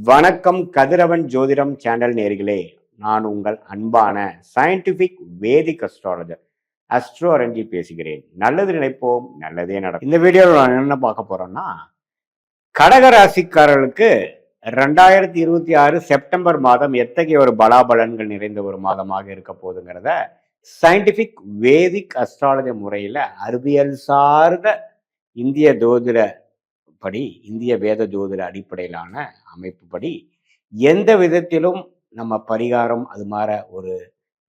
வணக்கம் கதிரவன் ஜோதிடம் சேனல் நேர்களே, நான் உங்கள் அன்பான சயின்டிபிக் வேதிக் அஸ்ட்ராலஜர் அஸ்ட்ரோ அரஞ்சி பேசுகிறேன். நல்லது நினைப்போம், நல்லதே நடக்கும். இந்த வீடியோவில் நான் என்ன பார்க்க போறோம்னா, கடகராசிக்காரர்களுக்கு 2026 செப்டம்பர் மாதம் எத்தகைய ஒரு பலாபலன்கள் நிறைந்த ஒரு மாதமாக இருக்க போகுதுங்கிறத சயின்டிபிக் வேதிக் அஸ்ட்ராலஜி முறையில் அறிவியல் சார்ந்த இந்திய ஜோதிட படி, இந்திய வேத ஜோதிட அடிப்படையிலான அமைப்புப்படி எந்த விதத்திலும் நம்ம பரிகாரம் அது மாதிரி ஒரு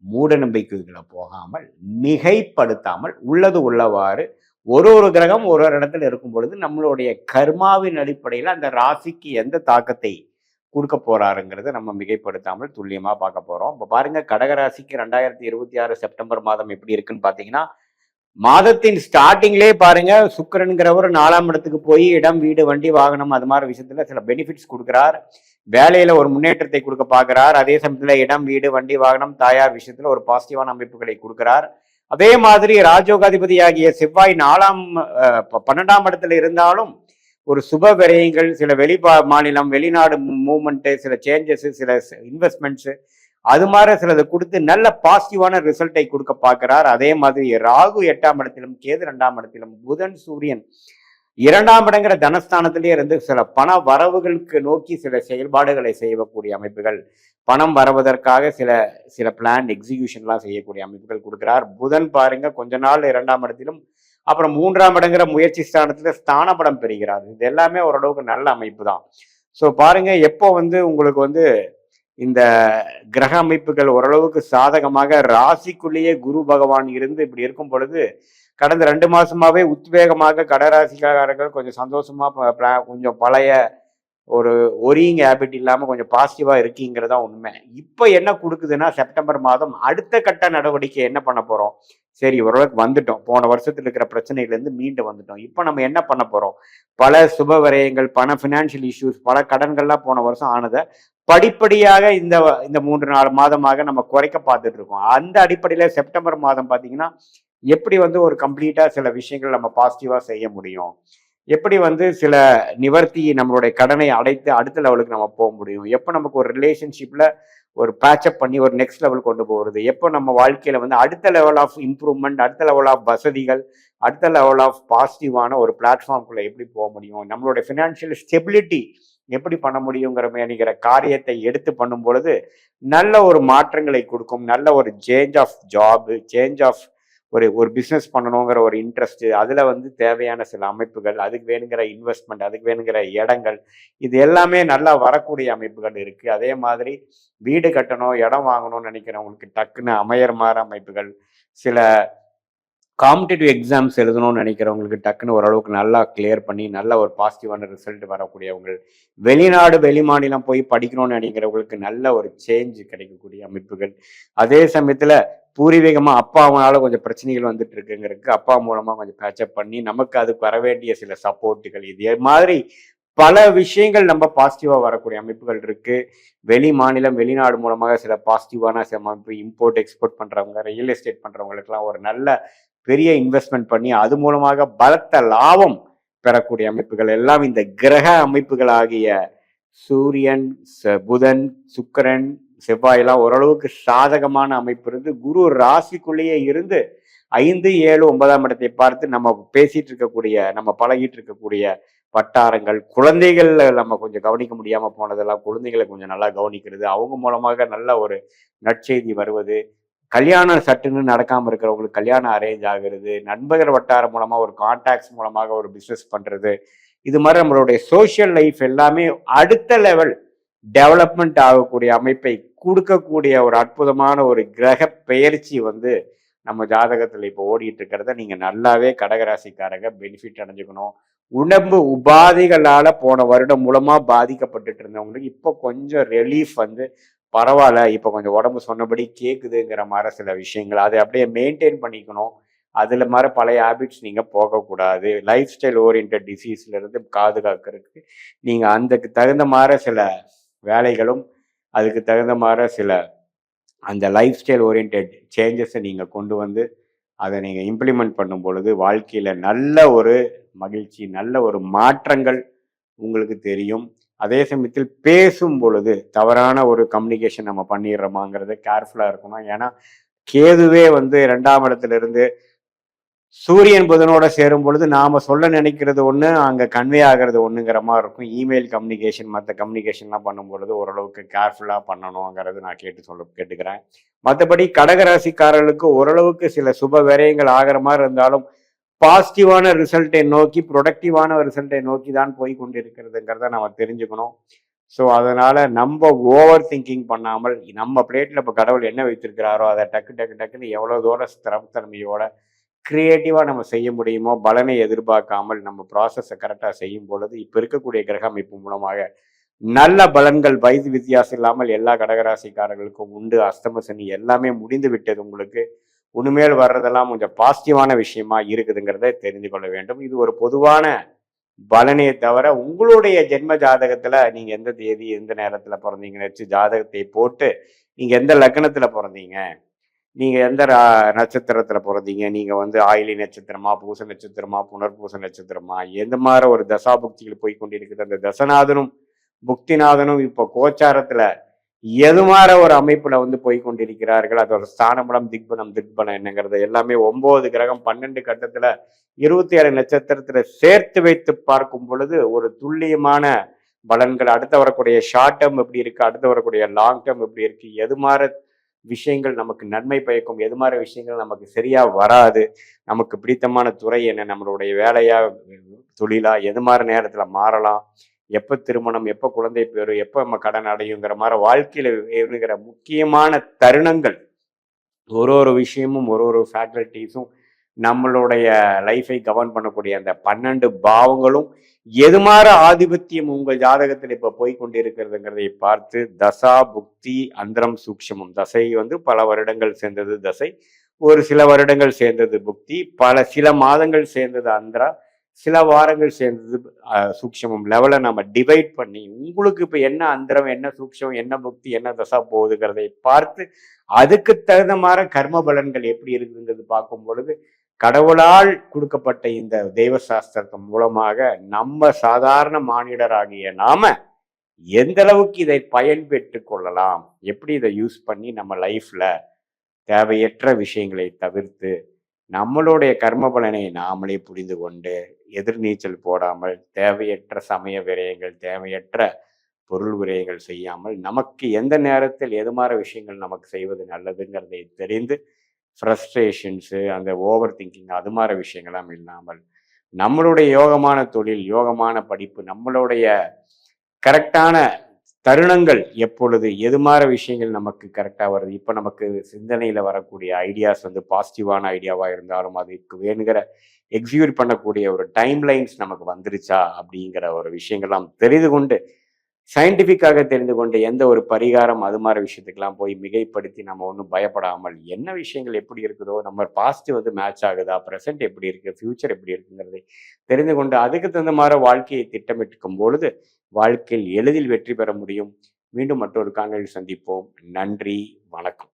மூட நம்பிக்கைகளை போகாமல் மிகைப்படுத்தாமல் உள்ளது உள்ளவாறு ஒரு கிரகம் ஒரு இடத்துல இருக்கும் பொழுது நம்மளுடைய கர்மாவின் அடிப்படையில் அந்த ராசிக்கு எந்த தாக்கத்தை கொடுக்க போறாருங்கிறத நம்ம மிகைப்படுத்தாமல் துல்லியமா பார்க்க போறோம். இப்போ பாருங்க, கடகராசிக்கு 2026 செப்டம்பர் மாதம் எப்படி இருக்குன்னு பாத்தீங்கன்னா, மாதத்தின் ஸ்டார்டிங்லேயே பாருங்க, சுக்கிரன்கிறவர் 4ஆம் இடத்துக்கு போய் இடம், வீடு, வண்டி, வாகனம் அது மாதிரி விஷயத்துல சில பெனிஃபிட்ஸ் கொடுக்குறார். வேலையில ஒரு முன்னேற்றத்தை கொடுக்க பார்க்கிறார். அதே சமயத்துல இடம், வீடு, வண்டி, வாகனம், தாயார் விஷயத்துல ஒரு பாசிட்டிவான அமைப்புகளை கொடுக்கிறார். அதே மாதிரி ராஜோகாதிபதியாகிய செவ்வாய் 12ஆம் இடத்துல இருந்தாலும் ஒரு சுப விரயங்கள், சில மாநிலம் வெளிநாடு மூவ்மெண்ட், சில சேஞ்சஸ், சில இன்வெஸ்ட்மெண்ட்ஸ் அது மாதிரி சிலதை கொடுத்து நல்ல பாசிட்டிவான ரிசல்ட்டை கொடுக்க பார்க்கிறார். அதே மாதிரி ராகு 8ஆம் இடத்திலும், கேது 2ஆம் இடத்திலும், புதன் சூரியன் 2ஆம் இடங்கிற தனஸ்தானத்திலே இருந்து சில பண வரவுகளுக்கு நோக்கி சில செயல்பாடுகளை செய்யக்கூடிய அமைப்புகள், பணம் வருவதற்காக சில பிளான் எக்ஸிகியூஷன்லாம் செய்யக்கூடிய அமைப்புகள் கொடுக்கிறார். புதன் பாருங்க, கொஞ்ச நாள் 2ஆம் இடத்திலும், அப்புறம் 3ஆம் இடங்கிற முயற்சி ஸ்தானத்துல ஸ்தான படம் பெறுகிறார். இது எல்லாமே ஓரளவுக்கு நல்ல அமைப்பு தான். ஸோ பாருங்க, எப்போ உங்களுக்கு இந்த கிரக அமைப்புகள் ஓரளவுக்கு சாதகமாக ராசிக்குள்ளேயே குரு பகவான் இருந்து இப்படி இருக்கும் பொழுது, கடந்த 2 மாசமாவே உத்வேகமாக கடகராசிக்காரர்கள் கொஞ்சம் சந்தோஷமா கொஞ்சம் பழைய ஒரு ஒரியிங் ஹேபிட் இல்லாம கொஞ்சம் பாசிட்டிவா இருக்கீங்கிறதா உண்மை. இப்ப என்ன கொடுக்குதுன்னா, செப்டம்பர் மாதம் அடுத்த கட்ட நடவடிக்கை என்ன பண்ண போறோம்? சரி, ஓரளவுக்கு வந்துட்டோம், போன வருஷத்துல இருக்கிற பிரச்சனையிலேருந்து மீண்டு வந்துட்டோம். இப்போ நம்ம என்ன பண்ண போறோம்? பல சுப விரயங்கள், பண ஃபினான்ஷியல் இஷ்யூஸ், பல கடன்கள்லாம் போன வருஷம் ஆனதை படிப்படியாக இந்த 3-4 மாதமாக நம்ம குறைக்க பார்த்துட்டு இருக்கோம். அந்த அடிப்படையில செப்டம்பர் மாதம் பார்த்தீங்கன்னா, எப்படி ஒரு கம்ப்ளீட்டா சில விஷயங்கள் நம்ம பாசிட்டிவா செய்ய முடியும், எப்படி சில நிவர்த்தி நம்மளுடைய கடனை அடைத்து அடுத்த லெவலுக்கு நம்ம போக முடியும், எப்போ நமக்கு ஒரு ரிலேஷன்ஷிப்ல ஒரு பேட்சப் பண்ணி ஒரு நெக்ஸ்ட் லெவல் கொண்டு போகிறது, எப்போ நம்ம வாழ்க்கையில அடுத்த லெவல் ஆஃப் இம்ப்ரூவ்மெண்ட், அடுத்த லெவல் ஆஃப் வசதிகள், அடுத்த லெவல் ஆஃப் பாசிட்டிவான ஒரு பிளாட்ஃபார்ம்குள்ள எப்படி போக முடியும், நம்மளுடைய ஃபினான்ஷியல் ஸ்டெபிலிட்டி எப்படி பண்ண முடியுங்கிற காரியத்தை எடுத்து பண்ணும் பொழுது நல்ல ஒரு மாற்றங்களை கொடுக்கும். நல்ல ஒரு change of job, change of ஒரு பிஸ்னஸ் பண்ணணுங்கிற ஒரு இன்ட்ரெஸ்ட், அதுல தேவையான சில அமைப்புகள், அதுக்கு வேணுங்கிற இன்வெஸ்ட்மெண்ட், அதுக்கு வேணுங்கிற இடங்கள், இது எல்லாமே நல்லா வரக்கூடிய அமைப்புகள் இருக்கு. அதே மாதிரி வீடு கட்டணும், இடம் வாங்கணும்னு நினைக்கிறவங்களுக்கு டக்குன்னு அமையற மாதிரி அமைப்புகள், சில காம்படிட்டிவ் எக்ஸாம்ஸ் எழுதணும்னு நினைக்கிறவங்களுக்கு டக்குன்னு ஓரளவுக்கு நல்லா கிளியர் பண்ணி நல்ல ஒரு பாசிட்டிவான ரிசல்ட் வரக்கூடியவங்க, வெளிநாடு வெளிமாநிலம் போய் படிக்கணும்னு நினைக்கிறவங்களுக்கு நல்ல ஒரு சேஞ்ச் கிடைக்கக்கூடிய அமைப்புகள், அதே சமயத்துல பூர்வீகமா அப்பாவனால கொஞ்சம் பிரச்சனைகள் வந்துட்டு இருக்குங்கிறதுக்கு அப்பா மூலமா கொஞ்சம் பேச்சப் பண்ணி நமக்கு அதுக்கு வர வேண்டிய சில சப்போர்ட்டுகள், இது மாதிரி பல விஷயங்கள் நம்ம பாசிட்டிவா வரக்கூடிய அமைப்புகள் இருக்கு. வெளி மாநிலம் வெளிநாடு மூலமாக சில பாசிட்டிவான அமைப்பு, இம்போர்ட் எக்ஸ்போர்ட் பண்றவங்க, ரியல் எஸ்டேட் பண்றவங்களுக்குலாம் ஒரு நல்ல பெரிய இன்வெஸ்ட்மெண்ட் பண்ணி அது மூலமாக பலத்த லாபம் பெறக்கூடிய அமைப்புகள் எல்லாம் இந்த கிரக அமைப்புகள் ஆகிய சூரியன், புதன், சுக்கிரன், செவ்வாயெல்லாம் ஓரளவுக்கு சாதகமான அமைப்பு இருந்து குரு ராசிக்குள்ளேயே இருந்து 5, 7, 9ஆம் இடத்தை பார்த்து நம்ம பேசிட்டு இருக்கக்கூடிய, நம்ம பழகிட்டு இருக்கக்கூடிய வட்டாரங்கள், குழந்தைகள் நம்ம கொஞ்சம் கவனிக்க முடியாம போனதெல்லாம் குழந்தைகளை கொஞ்சம் நல்லா கவனிக்கிறது, அவங்க மூலமாக நல்ல ஒரு நற்செய்தி வருவது, கல்யாணம் சட்டுன்னு நடக்காம இருக்கிறவங்களுக்கு கல்யாணம் அரேஞ்ச் ஆகுறது, நண்பர்கள் வட்டாரம் மூலமா ஒரு கான்டாக்ட்ஸ் மூலமாக ஒரு பிஸ்னஸ் பண்றது, இது மாதிரி நம்மளுடைய சோசியல் லைஃப் எல்லாமே அடுத்த லெவல் டெவலப்மெண்ட் ஆகக்கூடிய அமைப்பை கொடுக்கக்கூடிய ஒரு அற்புதமான ஒரு கிரக பெயர்ச்சி நம்ம ஜாதகத்துல இப்போ ஓடிட்டு இருக்கிறத நீங்க நல்லாவே கடகராசிக்காரங்க பெனிஃபிட் அடைஞ்சுக்கணும். உடம்பு உபாதைகளால போன வருடம் மூலமா பாதிக்கப்பட்டுட்டு இருந்தவங்களுக்கு இப்போ கொஞ்சம் ரிலீஃப் பரவாயில்ல, இப்போ கொஞ்சம் உடம்பு சொன்னபடி கேட்குதுங்கிற மாதிரி சில விஷயங்கள் அதை அப்படியே மெயின்டைன் பண்ணிக்கணும். அதுல மாதிரி பழைய ஹேபிட்ஸ் நீங்க போகக்கூடாது. லைஃப் ஸ்டைல் ஓரியன்ட் டிசீஸ்ல இருந்து பாதுகாக்கிறதுக்கு நீங்க அதுக்கு தகுந்த மாதிரி சில வேலைகளும், அதுக்கு தகுந்த மாதிரி சில அந்த லைஃப் ஸ்டைல் ஓரியன்ட் சேஞ்சஸை நீங்க கொண்டு அதை நீங்க இம்ப்ளிமெண்ட் பண்ணும் பொழுது வாழ்க்கையில நல்ல ஒரு மகிழ்ச்சி, நல்ல ஒரு மாற்றங்கள் உங்களுக்கு தெரியும். அதே சமயத்தில் பேசும் பொழுது தவறான ஒரு கம்யூனிகேஷன் நம்ம பண்ணிடுறோமாங்கிறது கேர்ஃபுல்லா இருக்கணும். ஏன்னா கேதுவே வந்து 2ஆம் இடத்துல இருந்து சூரியன் புதனோட சேரும் பொழுது நாம சொல்ல நினைக்கிறது ஒண்ணு, அங்க கன்வே ஆகிறது ஒண்ணுங்கிற மாதிரி இருக்கும். இமெயில் கம்யூனிகேஷன், மற்ற கம்யூனிகேஷன்லாம் பண்ணும் பொழுது ஓரளவுக்கு கேர்ஃபுல்லா பண்ணணுங்கிறது நான் கேட்டுக்கிறேன். மற்றபடி கடகராசிக்காரர்களுக்கு ஓரளவுக்கு சில சுப விரயங்கள் ஆகிற மாதிரி இருந்தாலும் பாசிட்டிவான ரிசல்ட்டை நோக்கி, ப்ரொடக்டிவான ரிசல்ட்டை நோக்கி தான் போய் கொண்டிருக்கிறதுங்கிறத நம்ம தெரிஞ்சுக்கணும். ஸோ அதனால நம்ம ஓவர் திங்கிங் பண்ணாமல் நம்ம பிளேட்ல இப்போ கடவுள் என்ன வைத்திருக்கிறாரோ அதை டக்குன்னு எவ்வளோ தூரம் ஸ்திரத்தன்மையோட கிரியேட்டிவா நம்ம செய்ய முடியுமோ, பலனை எதிர்பார்க்காமல் நம்ம ப்ராசஸை கரெக்டாக செய்யும் பொழுது இப்போ இருக்கக்கூடிய கிரக அமைப்பு மூலமாக நல்ல பலன்கள் வயது வித்தியாசம் இல்லாமல் எல்லா கடகராசிக்காரர்களுக்கும் உண்டு. அஸ்தம சனி எல்லாமே முடிந்து விட்டது. உங்களுக்கு உண்மையில் வர்றதெல்லாம் கொஞ்சம் பாசிட்டிவான விஷயமா இருக்குதுங்கிறத தெரிந்து கொள்ள வேண்டும். இது ஒரு பொதுவான பலனே தவிர உங்களுடைய ஜென்ம ஜாதகத்துல நீங்க எந்த தேதி எந்த நேரத்துல பிறந்தீங்கன்னு வச்சு ஜாதகத்தை போட்டு நீங்க எந்த லக்னத்துல பிறந்தீங்க, நீங்க எந்த நட்சத்திரத்துல பிறந்தீங்க, நீங்க வந்து ஆயிலி நட்சத்திரமா, பூச நட்சத்திரமா, புனர்பூச நட்சத்திரமா, எந்த மாதிரி ஒரு தசாபுக்திகள் போய் கொண்டிருக்குது, அந்த தசநாதனும் புக்திநாதனும் இப்போ கோச்சாரத்துல எது மாதிரி ஒரு அமைப்புல வந்து போய் கொண்டிருக்கிறார்கள், அதோட ஸ்தானபலம் திக்பலம் என்னங்கிறது எல்லாமே 9 கிரகம் 12 கட்டத்துல 27 நட்சத்திரத்துல சேர்த்து வைத்து பார்க்கும் பொழுது ஒரு துல்லியமான பலன்கள், அடுத்து வரக்கூடிய ஷார்ட் டேர்ம் எப்படி இருக்கு, அடுத்து வரக்கூடிய லாங் டேர்ம் எப்படி இருக்கு, எது மாதிரி விஷயங்கள் நமக்கு நன்மை பயக்கும், எது மாதிரி விஷயங்கள் நமக்கு சரியா வராது, நமக்கு பிடித்தமான துறை என்ன, நம்மளுடைய வேலையா தொழிலா, எது மாதிரி நேரத்துல மாறலாம், எப்போ திருமணம், எப்போ குழந்தை பேரு, எப்போ நம்ம கடன் அடையுங்கிற மாதிரி வாழ்க்கையில இருக்கிற முக்கியமான தருணங்கள், ஒரு விஷயமும் ஒரு ஃபேக்கல்ட்டிஸும் நம்மளுடைய லைஃபை கவர்ன் பண்ணக்கூடிய அந்த 12 பாவங்களும் எது மாதிரி ஆதிபத்தியம் உங்கள் ஜாதகத்தில் இப்ப போய் கொண்டிருக்கிறதுங்கிறதை பார்த்து தசா புக்தி அந்தரம் சூக்ஷமம், தசை வந்து பல வருடங்கள் சேர்ந்தது தசை, ஒரு சில வருடங்கள் சேர்ந்தது புக்தி, சில மாதங்கள் சேர்ந்தது அந்தரா, சில வாரங்கள் சேர்ந்தது சூக்ஷமம் லெவலை நம்ம டிவைட் பண்ணி உங்களுக்கு இப்ப என்ன அந்தரம், என்ன சூக்ஷமம், என்ன புக்தி, என்ன தசா போகுதுங்கிறதை பார்த்து அதுக்கு தகுந்த மாதிரி கர்ம பலன்கள் எப்படி இருக்குங்கிறது பார்க்கும் பொழுது கடவுளால் கொடுக்கப்பட்ட இந்த தெய்வ சாஸ்திரத்தின் மூலமாக நம்ம சாதாரண மானிடராகிய நாம எந்த அளவுக்கு இதை பயன்பெற்று கொள்ளலாம், எப்படி இதை யூஸ் பண்ணி நம்ம லைஃப்ல தேவையற்ற விஷயங்களை தவிர்த்து நம்மளுடைய கர்ம பலனை நாமளே புரிந்து கொண்டு எதிர்நீச்சல் போடாமல் தேவையற்ற சமய விரயங்கள், தேவையற்ற பொருள் விரயங்கள் செய்யாமல் நமக்கு எந்த நேரத்தில் எது மாதிரி விஷயங்கள் நமக்கு செய்வது நல்லதுங்கிறதை தெரிந்து ஃப்ரஸ்ட்ரேஷன்ஸு, அந்த ஓவர் திங்கிங் அது மாதிரி விஷயங்கள்லாம் இல்லாமல் நம்மளுடைய யோகமான தொழில், யோகமான படிப்பு, நம்மளுடைய கரெக்டான தருணங்கள் எப்பொழுது எது மாதிரி விஷயங்கள் நமக்கு கரெக்டாக வருது, இப்போ நமக்கு சிந்தனையில் வரக்கூடிய ஐடியாஸ் வந்து பாசிட்டிவான ஐடியாவாக இருந்தாலும் அதுக்கு வேணுங்கிற எக்ஸிக்யூட் பண்ணக்கூடிய ஒரு டைம் லைன்ஸ் நமக்கு வந்துருச்சா அப்படிங்கிற ஒரு விஷயங்கள்லாம் தெரிந்து கொண்டு சயின்டிஃபிக்காக தெரிந்து கொண்டு எந்த ஒரு பரிகாரம் அது மாதிரி விஷயத்துக்கெல்லாம் போய் மிகைப்படுத்தி நம்ம ஒன்றும் பயப்படாமல் என்ன விஷயங்கள் எப்படி இருக்குதோ, நம்ம பாஸ்ட் வந்து மேட்ச் ஆகுதா, ப்ரெசென்ட் எப்படி இருக்கு, ஃபியூச்சர் எப்படி இருக்குங்கிறதை தெரிந்து கொண்டு அதுக்கு தகுந்த மாதிரி வாழ்க்கையை திட்டமிட்டுக்கும் பொழுது வாழ்க்கையில் எளிதில் வெற்றி பெற முடியும். மீண்டும் மற்றொரு காணொளியில் சந்திப்போம். நன்றி, வணக்கம்.